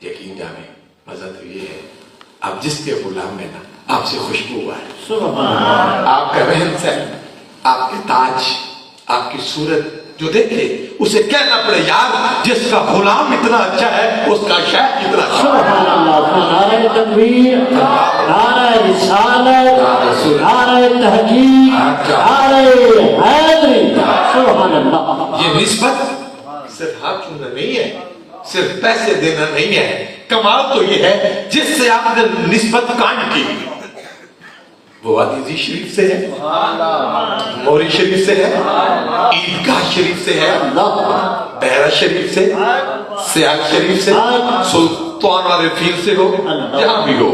یقین جانے مزہ تو یہ ہے آپ جس کے غلام میں نا آپ سے خوشبو آئے، آپ کا رہن سہن، آپ کے تاج، آپ کی صورت جو دیکھے اسے کہنا پڑے یار جس کا غلام اتنا اچھا ہے اس کا شیخ کتنا اچھا ہے۔ سبحان اللہ۔ نعرہ تکبیر، نعرہ رسالت، نعرہ تحقیق، نعرہ حیدری، سبحان اللہ۔ یہ نسبت صرف ہاتھ چھونا نہیں ہے، صرف پیسے دینا نہیں ہے، کمال تو یہ ہے جس سے آپ نے نسبت قائم کی، وہ وادی شریف سے ہے، موری شریف سے ہے، عیدگاہ شریف سے ہے، بحرہ شریف سے، سیال شریف سے، سلطان عارفین سے ہو، جہاں بھی ہو،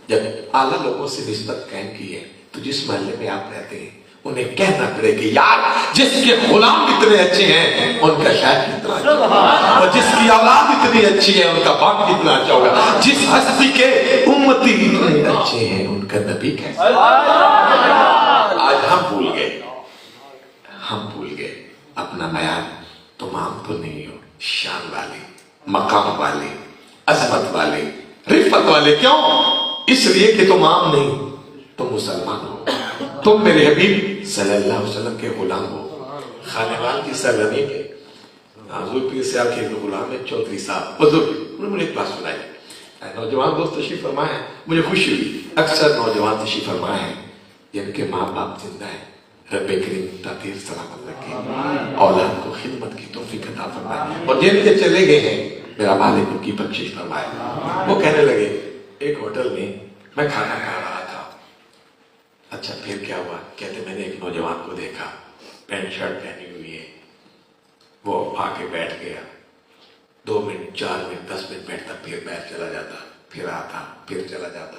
جب اعلیٰ لوگوں سے نسبت قائم کی ہے تو جس محلے میں آپ رہتے ہیں انہیں کہنا پڑے کہ یار جس کے غلام اتنے اچھے ہیں ان کا شاید کتنا اچھا ہوگا، اور جس کی اولاد اتنی اچھی ہے ان کا باپ کتنا اچھا ہوگا، جس ہستی کے امتی اتنے اچھے ہیں ان کا نبی کیسا۔ آج ہم بھول گئے اپنا معیار تمام تو نہیں ہو، شان والے، مقام والے، عظمت والے، رفت والے، کیوں؟ اس لیے کہ تم عام نہیں، تم مسلمان ہو، تم میرے حبیب صلی اللہ علیہ وسلم کے غلام ہو، خانوال کی سرزمین کے حضور پیر صاحب کے غلام ہے چودھری صاحب بزرگ، انہوں نے مجھے ایک بات سنائی، نوجوان دوست تشریف فرمائے ہیں، مجھے خوشی ہوئی، اکثر نوجوان تشریف فرمائے ہیں جن کے ماں باپ زندہ ہیں، رب کریم تاثیر سلامت رکھے، اولاد کو خدمت کی توفیق عطا فرمائے، اور جن کے چلے گئے ہیں میرا مالک ان کی بخشش فرمائے۔ وہ کہنے لگے ایک ہوٹل میں میں کھانا کھا رہا تھا، اچھا پھر کیا ہوا؟ کہتے میں نے ایک نوجوان کو دیکھا، پینٹ شرٹ پہنی ہوئی ہے، وہ آ کے بیٹھ گیا، 2 منٹ 4 منٹ 10 منٹ بیٹھتا، پھر بیٹھ چلا جاتا، پھر آتا، پھر چلا جاتا۔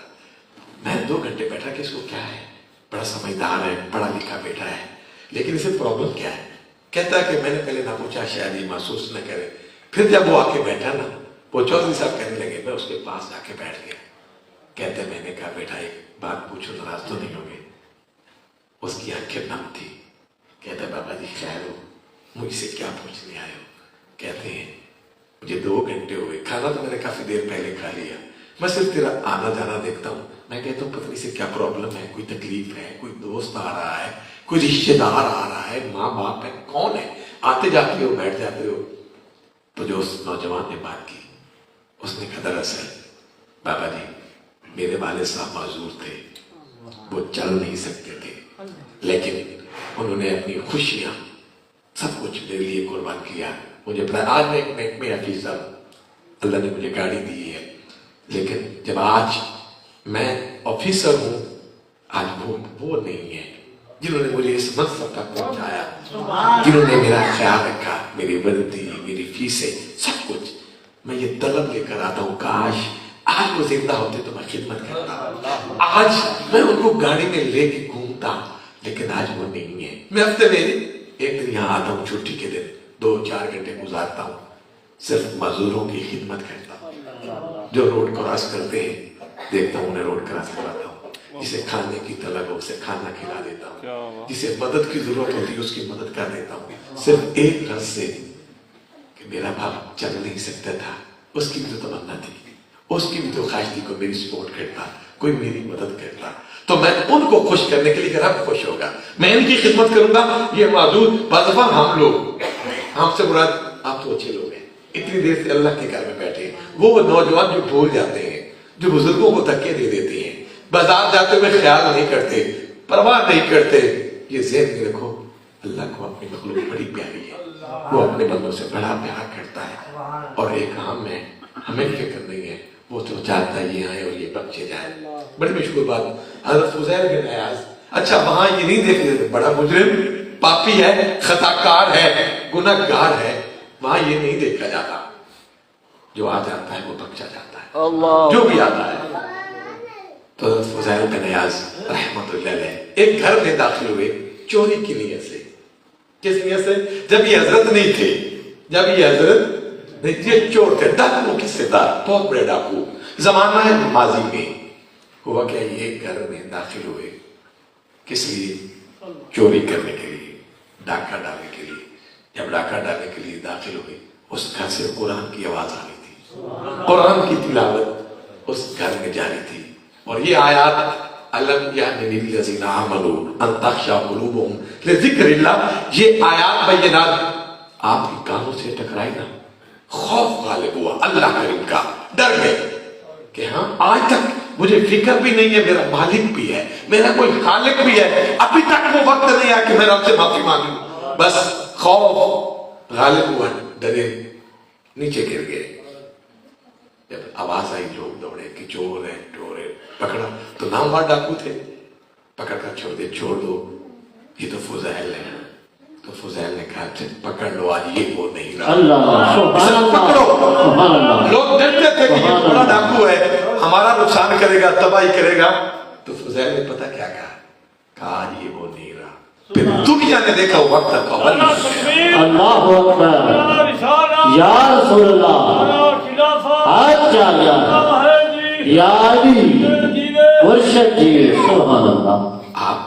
میں 2 گھنٹے بیٹھا کہ اس کو کیا ہے، بڑا سمجھدار ہے، پڑھا لکھا بیٹا ہے، لیکن اسے پرابلم کیا ہے؟ کہتا ہے کہ میں نے پہلے نہ پوچھا، شاید یہ محسوس نہ کرے۔ پھر جب وہ آ کے بیٹھا نا، وہ چودھری صاحب کہنے لگے، میں اس کے پاس جا کے بیٹھ گیا۔ کہتے میں نے کہا بیٹا ایک بات پوچھو، ناراض تو نہیں ہوگے؟ اس کی آنکھیں نم تھی۔ کہتا بابا جی خیر ہو، مجھ سے کیا پوچھنے آئے ہو؟ کہتے ہیں مجھے 2 گھنٹے ہوئے، کھانا تو میں نے کافی دیر پہلے کھا لیا، میں صرف تیرا آنا جانا دیکھتا ہوں۔ میں کہتا ہوں پتنی سے کیا پرابلم ہے، کوئی تکلیف ہے، کوئی دوست آ رہا ہے، کوئی رشتے دار آ رہا ہے، ماں باپ ہے، کون ہے؟ آتے جاتے ہو، بیٹھ جاتے ہو۔ تو جو اس نوجوان نے بات کی، اس نے کہا دراصل بابا جی میرے والد صاحب معذور تھے، وہ چل نہیں سکتے تھے، لیکن انہوں نے اپنی خوشیاں سب کچھ میرے لیے قربان کیا۔ مجھے پڑھا، آج میں ایک محکمے حفیظ ہوں، اللہ نے مجھے گاڑی دی ہے، لیکن جب آج میں آفیسر ہوں، آج وہ نہیں ہے جنہوں نے مجھے اس منصب تک پہنچایا، جنہوں نے میرا خیال رکھا، میری وردی، میری فیسیں، سب کچھ۔ میں یہ طلب لے کر آتا ہوں، کاش آج وہ زندہ ہوتے تو میں خدمت کرتا، آج میں ان کو گاڑی میں لے کے گھومتا، لیکن آج وہ نہیں ہے۔ میں ہفتے میں ایک دن یہاں آتا ہوں، چھٹی کے دن 2-4 گھنٹے گزارتا ہوں، صرف مزدوروں کی خدمت کرتا ہوں، جو روڈ کراس کرتے ہیں دیکھتا ہوں، انہیں روڈ کراس کرواتا ہوں، جسے کھانے کی طلب ہو اسے کھانا کھلا دیتا ہوں، جسے مدد کی ضرورت ہوتی ہے اس کی مدد کر دیتا ہوں، صرف ایک غرض سے کہ میرا باپ چل نہیں سکتا تھا، اس کی بھی تو تمنا تھی، اس کی بھی تو خواہش تھی، کوئی میری سپورٹ کرتا، کوئی میری مدد کرتا، تو میں ان کو خوش کرنے کے لیے رب خوش ہوگا، میں ان کی خدمت کروں گا۔ یہ معذور بعض ہم لوگ، ہم سے مراد آپ تو اچھے لوگ ہیں، اتنی دیر سے اللہ کے گھر میں بیٹھے ہیں، وہ نوجوان جو بھول جاتے ہیں، جو بزرگوں کو دھکے دے دیتے ہیں، بازار جاتے ہوئے خیال نہیں کرتے، پرواہ نہیں کرتے، یہ ذہن میں رکھو اللہ کو اپنی مخلوق بڑی پیاری ہے، وہ اپنے بندوں سے بڑا پیار کرتا ہے، اور ایک ہم ہے، ہمیں فکر نہیں ہے، وہ تو چاہتا ہے یہ آئے اور یہ بچے جائیں۔ بڑی مشکل بات، حضرت فضیل بن عیاض، اچھا وہاں یہ نہیں دیکھ لیتے بڑا مجرم پاپی ہے، خطاکار ہے، گناہگار ہے، وہاں یہ نہیں دیکھا جاتا، جو آ جاتا ہے وہ بخشا جاتا ہے، جو بھی آتا ہے۔ تو حضرت فضیل بن عیاض رحمت اللہ علیہ ایک گھر میں داخل ہوئے چوری کی نیت سے۔ کس نیت سے؟ جب یہ حضرت نہیں تھے، جب یہ حضرت نہیں، یہ چور تھے، ڈاکو کی سردار، بہت بڑے ڈاکو، زمانہ ہے ماضی میں۔ ہوا کیا، یہ گھر میں داخل ہوئے کس لیے؟ چوری کرنے کے لیے، ڈاکہ ڈالنے کے لیے۔ جب ڈاکہ ڈالنے کے لیے داخل ہوئے، اس گھر سے قرآن کی آواز آ رہی تھی، قرآن کی تلاوت اس گھر میں جاری تھی، اور یہ آیات الم یعن للذین آمنوا ان تخشع قلوبہم لذکر اللہ، یہ آیات بینات آپ کی کانوں سے ٹکرائی نا، خوف غالب ہوا اللہ کریم کا، ڈر گئے کہ ہاں آج تک مجھے فکر بھی نہیں ہے، میرا مالک بھی ہے، میرا کوئی خالق بھی ہے، ابھی تک وہ وقت نہیں آیا کہ میں رب سے معافی مانگوں۔ بس خوف غالب ہوا، ڈرے، نیچے گر گئے۔ جب آواز آئی لوگ دوڑے کہ چور ہے، چور ہے، پکڑا، تو نامور ڈاکو تھے، پکڑ کر چھوڑ دے، چھوڑ دو، یہ تو فضیل ہے۔ تو فضیل نے کہا چل پکڑ لو، آج یہ وہ نہیں رہا، اسے پکڑو۔ لوگ ڈرتے تھے کہ یہ بڑا ڈاکو ہے، ہمارا نقصان کرے گا، تباہی کرے گا۔ تو فضیل نے پتہ کیا کہا آج یہ وہ نہیں رہا۔ پھر دنیا نے دیکھا وقت تک اللہ اکبر، یا رسول اللہ، آج جاگیا یا علی مرشد جی، سبحان اللہ۔ آپ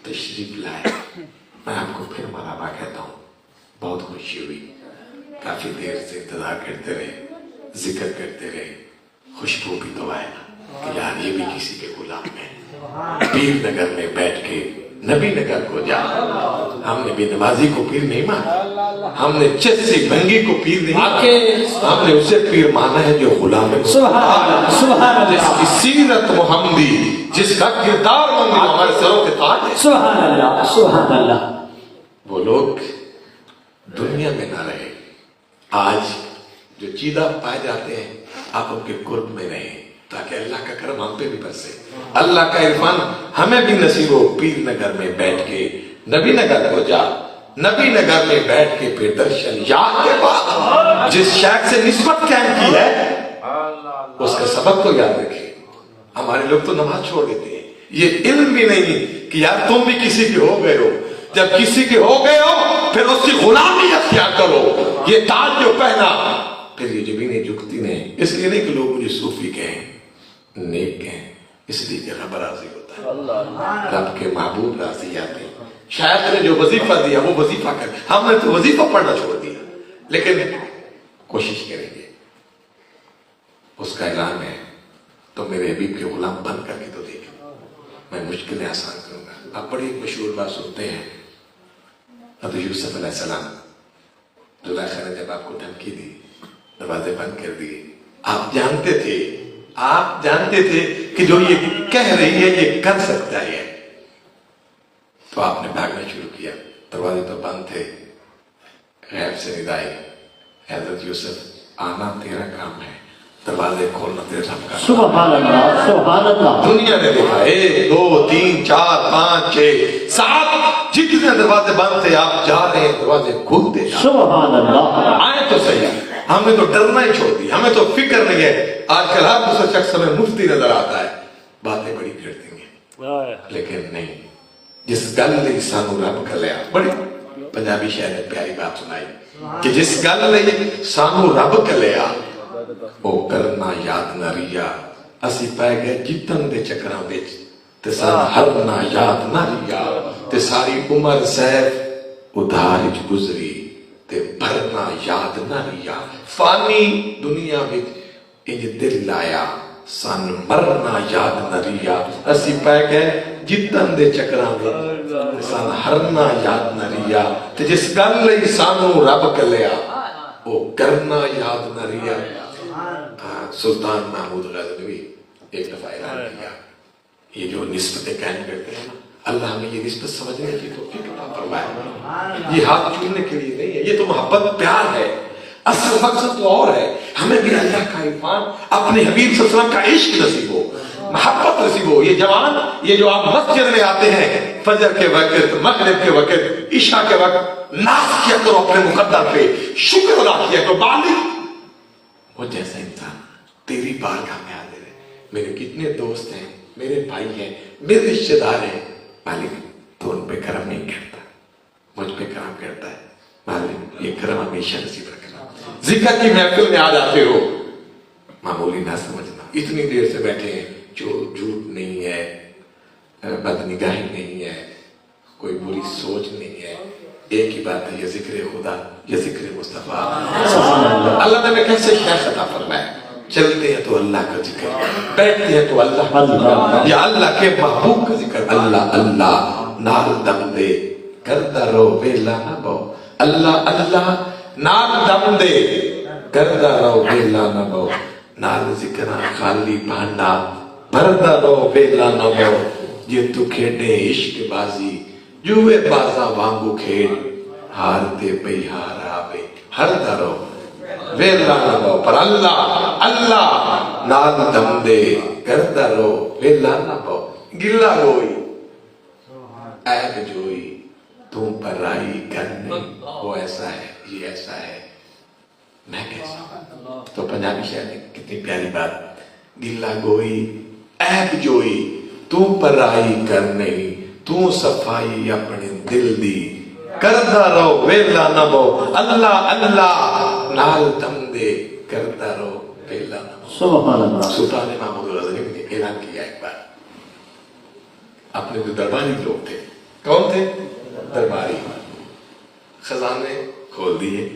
تشریف لائے، میں آپ کو پھر مرحبا کہتا ہوں، بہت خوشی ہوئی، کافی دیر سے انتظار کرتے رہے، ذکر کرتے رہے، خوشبو بھی تو آئے کہ یار یہ بھی کسی کے غلام ہیں۔ پیر نگر میں بیٹھ کے نبی نگر کو جا، ہم نے بھی نمازی کو پیر نہیں مانا، ہم نے چسی بھنگی کو پیر نہیں مانا، ہم نے اسے پیر مانا ہے جو غلام ہے، سبحان اللہ، جس کی سیرت محمدی، جس کا کردار محمدی ہمارے سروں کے تاج ہے۔ سبحان اللہ، سبحان اللہ۔ وہ لوگ دنیا میں نہ رہے، آج جو چیدہ پائے جاتے ہیں آپ ان کے قرب میں رہیں، تاکہ اللہ کا کرم ہم پہ بھی برسے، اللہ کا عرفان ہمیں بھی نصیب ہو۔ پیر نگر میں بیٹھ کے نبی نگر کو جا، نبی نگر میں بیٹھ کے پھر درشن یاد کے بعد جس شیخ سے نسبت قائم کی ہے اس کا سبق تو یاد رکھے۔ ہمارے لوگ تو نماز چھوڑ دیتے ہیں، یہ علم بھی نہیں کہ یار تم بھی کسی کے ہو گئے ہو، جب کسی کے ہو گئے ہو پھر اس کی غلامی اختیار کرو۔ یہ تاج جو پہنا پھر یہ زمینیں جھکتی نہیں، اس لیے نہیں کہ لوگ مجھے صوفی کہیں، نیک کہیں، اس لیے کہ رب راضی ہوتا ہے، رب کے محبوب راضی آتے ہیں۔ شاید نے جو وظیفہ دیا وہ وظیفہ کر، ہم نے تو وظیفہ پڑھنا چھوڑ دیا، لیکن کوشش کریں گے۔ اس کا اعلان ہے تو میرے حبیب کے غلام بن کر کے تو دیکھیں، میں مشکلیں آسان کروں گا۔ آپ بڑی مشہور بات سنتے ہیں، حضرت یوسف علیہ السلام زلیخا نے جب آپ کو دھمکی دی، دروازے بند کر دیے، آپ جانتے تھے کہ جو یہ کہہ رہی ہے یہ کر سکتا ہے، تو آپ نے بھاگنا شروع کیا، دروازے تو بند تھے، غیب سے ندائی، حضرت یوسف آنا تیرا کام ہے، دروازے کھولنا تیرا رب کا۔ سبحان اللہ، سبحان اللہ۔ دنیا نے دیکھا 1 2 3 4 5 6 7 جتنے دروازے بند تھے، آپ جا رہے ہیں دروازے کھلتے جا۔ سبحان اللہ۔ آئے تو صحیح، ہم نے تو ڈرنا ہی چھوڑ دی، ہمیں تو فکر نہیں ہے۔ آج کل ہر دوسرے شخص میں مفتی نظر آتا ہے، باتیں بڑی کر دیں گے، لیکن نہیں، جس گل نے سانو رب کلیا، بڑی پنجابی شاعر نے پیاری بات سنائی کہ جس گل نے سانو رب کلیا او کرنا یاد نہ ریا، اسی پہ گئے جتن دے چکراں وچ تے سان ہرنا یاد نہ ریا، تے ساری عمر سیف ادھار وچ گزری تے بھرنا یاد نہ ریا، فانی دنیا وچ انج دل لایا، سان مرنا یاد نہ ریا، اسی پہ گئے جتن دے چکراں وچ سان ہرنا یاد نہ ریا، تے جس گل لئی سانو رب کلیا او کرنا یاد نہ ریا۔ سلطان محمود غزنوی ایک دفعہ اعلان کیا، یہ جو نسبتیں قائم کرتے ہیں اللہ ہمیں یہ نسبت سمجھنے کی توفیق عطا فرمائے، یہ ہاتھ چومنے کے لیے نہیں ہے، یہ تو محبت پیار ہے، اصل مقصد تو اور ہے، ہمیں بھی اللہ کا عرفان، اپنے حبیب صلی اللہ علیہ وسلم کا عشق نصیب ہو، محبت نصیب ہو۔ یہ جوان، یہ جو آپ مسجد میں آتے ہیں فجر کے وقت، مغرب کے وقت، عشاء کے وقت، ناز کیا کرو اپنے مقدر پہ، شکر ادا کیا کرو، بالغ وہ جیسا انسان تیری بارگاہ میں حاضر ہے۔ میرے کتنے دوست ہیں، میرے بھائی ہیں، میرے رشتہ دار ہیں، مالک تو ان پہ کرم نہیں کرتا، مجھ پہ کرم کرتا ہے، مالک یہ کرم ہمیشہ نصیب رکھنا۔ ذکر کی محفل میں آ جاتے ہو، معمولی نہ سمجھنا، اتنی دیر سے بیٹھے ہیں، جھوٹ نہیں ہے، بد نگاہی نہیں ہے، کوئی بری سوچ نہیں ہے، ایک ہی بات ہے، یہ ذکر خدا، یہ ذکر مصطفیٰ۔ اللہ نے کیسے شیخ عطا فرمایا، چلتے ہیں تو اللہ کا ذکر، بیٹھتے ہیں تو اللہ کا ذکر، یا اللہ کے محبوب کا ذکر، اللہ اللہ نال دم دے کردہ رو ویلا نہ بو، اللہ اللہ نال دم دے کردہ رو ویلا نہ بو، نال ذکرہ خالی بھانڈا بھردہ رو ویلا نہ بو، یہ تو کھیڑے عشق بازی جوے بازا وانگو کھیڑ، ہارتے پئی ہار آبے ہر درو ویلا نہ بو، پر اللہ اللہ نال دم دے کردہ رو ویلا نہ بو، گلہ گوئی عیب جوئی تم پر رائی کرنے، وہ ایسا ہے یہ ایسا ہے میں کیسا ہوں۔ تو پنجابی شاعر نے کتنی پیاری بات، گلہ گوئی عیب جوئی تم پر رائی کرنے، تو صفائی اپنے دل دی کردہ رو ویلا نہ بو، اللہ اللہ نال دم دے کردہ رو ویلا نہ بو۔ سبحان اللہ۔ سلطان محمود غزنوی نے اعلان کیا ایک بار، اپنے جو درباری لوگ تھے، کون تھے؟ درباری، خزانے کھول دیے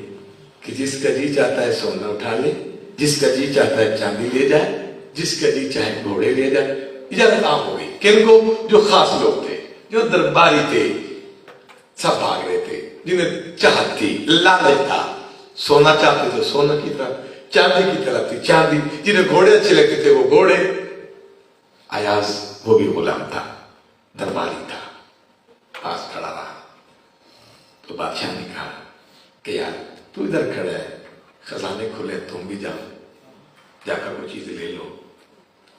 کہ جس کا جی چاہتا ہے سونا اٹھا لے، جس کا جی چاہتا ہے چاندی لے جائے، جس کا جی چاہے گھوڑے لے جائے۔ اجازت عام ہو گئی، کن کو؟ جو خاص لوگ تھے، جو درباری تھے، سب بھاگ رہے تھے، جنہیں چاہت تھی، لالچ تھا، سونا چاہتے تھے سونا کی طرف، چاندی کی طرف تھی چاندی، جنہیں گھوڑے اچھے لگتے تھے وہ گھوڑے۔ ایاز وہ بھی غلام تھا، درباری تھا، پاس کھڑا رہا تو بادشاہ نے کہا کہ یار تو ادھر کھڑا ہے، خزانے کھلے، تم بھی جاؤ، جا کر وہ چیزیں لے لو۔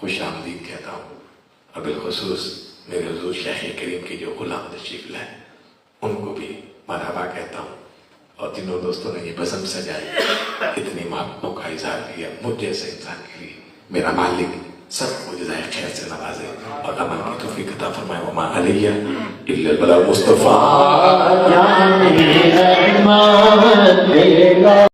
خوش آمدید کہتا ہوں، اور بالخصوص میرے حضور شیخ کریم کے جو غلام تشریف لائے ان کو بھی مرحبا کہتا ہوں، اور تینوں دوستوں نے یہ بزم سجائی، اتنی محبتوں کا اظہار کیا مجھ جیسے انسان کے لیے۔ میرا مالک سب کو جزائے خیر سے نوازے اور امن کی توفیق عطا فرمائے۔ وما علیہ الا البلاغ المصطفیٰ۔ جان رحمت دے گا